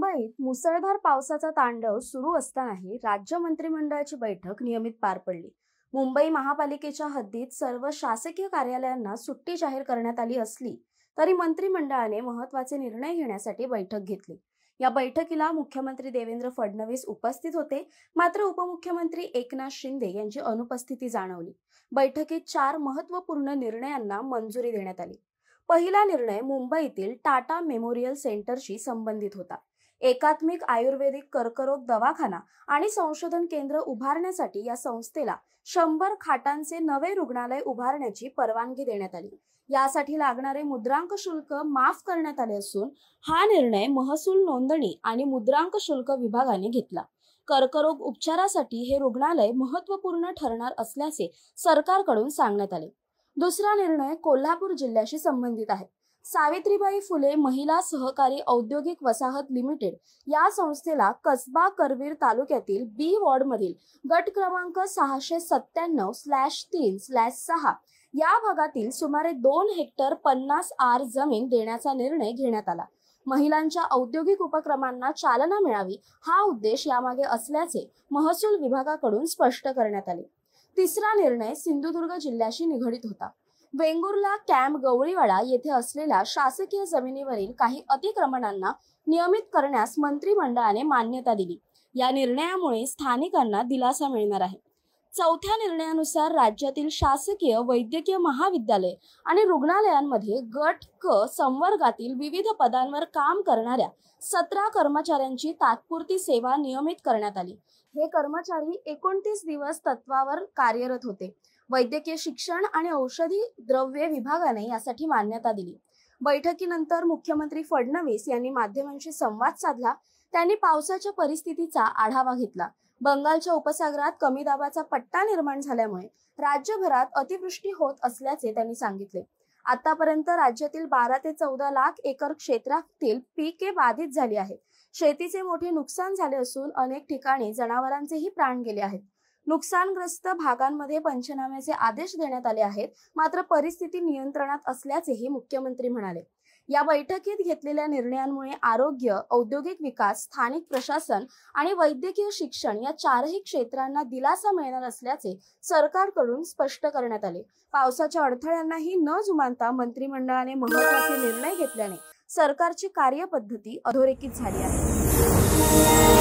मुंबईत मुसळधार पावसाचा तांडव सुरू असतानाही राज्य मंत्रिमंडळाची बैठक नियमित पार पडली। मुंबई महापालिकेच्या हद्दीत सर्व शासकीय कार्यालयांना सुट्टी जाहीर करण्यात आली असली तरी मंत्रिमंडळाने महत्त्वाचे निर्णय घेण्यासाठी बैठक घेतली। या बैठकीला मुख्यमंत्री देवेंद्र फडणवीस उपस्थित होते, मात्र उपमुख्यमंत्री एकनाथ शिंदे यांची अनुपस्थिती जाणवली। बैठकीत 4 महत्त्वपूर्ण निर्णयांना मंजुरी देण्यात आली। पहिला निर्णय मुंबईतील टाटा मेमोरियल सेंटरशी संबंधित होता। एकात्मिक आयुर्वेदिक कर्करोग दवाखाना आणि संशोधन केंद्र उभारण्यासाठी या संस्थेला 100 खाटांचे नवे रुग्णालय उभारण्याची परवानगी देण्यात आली। यासाठी लागणारे मुद्रांक शुल्क माफ करण्यात आले असून हा निर्णय महसूल नोंदणी आणि मुद्रांक शुल्क विभागाने घेतला। कर्करोग उपचारासाठी हे रुग्णालय महत्त्वपूर्ण ठरणार असल्याचे सरकारकडून सांगण्यात आले। दुसरा निर्णय कोल्हापूर जिल्ह्याशी संबंधित आहे। सावित्रीबाई फुले महिला सहकारी औद्योगिक वसाहत लिमिटेड या संस्थेला कसबा करवीर तालुक्यातील बी वॉर्ड मधील गट क्रमांक 697/3/6 या भागातील सुमारे 2 हेक्टर 50 आर जमीन देण्याचा निर्णय घेण्यात आला। महिलांच्या औद्योगिक उपक्रमांना चालना मिळावी हा उद्देश यामागे असल्याचे महसूल विभागाकडून स्पष्ट करण्यात आले। तिसरा निर्णय सिंधुदुर्ग जिल्ह्याशी निगडीत होता। वेंगुर्ला कॅम्प गवळीवाडा येथे असलेल्या शासकीय जमिनीवरील काही अतिक्रमणांना नियमित करण्यास मंत्रिमंडळाने मान्यता दिली। या निर्णयामुळे स्थानिकांना दिलासा मिळणार आहे। चौथ्या निर्णयानुसार राज्यातील शासकीय वैद्यकीय महाविद्यालय आणि रुग्णालयांमध्ये गट क संवर्गातील विविध पदांवर काम करणाऱ्या 17 कर्मचाऱ्यांची तात्पुरती सेवा नियमित करण्यात आली। हे कर्मचारी 29 दिवस तत्वावर कार्यरत होते। वैद्यकीय शिक्षण आणि औषधी द्रव्ये विभागाने यासाठी मान्यता दिली। बैठकीनंतर मुख्यमंत्री फडणवीस यांनी माध्यमांशी संवाद साधला। त्यांनी पावसाच्या परिस्थितीचा आढावा घेतला। बंगालच्या उपसागरात कमी दाबाचा पट्टा निर्माण झाल्यामुळे राज्यभरात अतिवृष्टी होत असल्याचे त्यांनी सांगितले। आतापर्यंत राज्यातील 12 ते 14 लाख एकर क्षेत्रातील पिके बाधित झाली आहेत। शेतीचे मोठे नुकसान झाले असून अनेक ठिकाणी जनावरांचेही प्राण गेले आहेत। नुकसानग्रस्त भागांमध्ये पंचनाम्याचे आदेश देण्यात आले आहेत, मात्र परिस्थिती नियंत्रणात असल्याचेही मुख्यमंत्री म्हणाले। या बैठकीत घेतलेल्या निर्णयांमुळे आरोग्य, औद्योगिक विकास, स्थानिक प्रशासन आणि वैद्यकीय शिक्षण या 4ही क्षेत्रांना दिलासा मिळणार असल्याचे सरकारकडून स्पष्ट करण्यात आले। पावसाच्या अडथळ्यांनाही न जुमानता मंत्रिमंडळाने महत्त्वाचे निर्णय घेतल्याने सरकारची कार्यपद्धती अधोरेखित झाली आहे।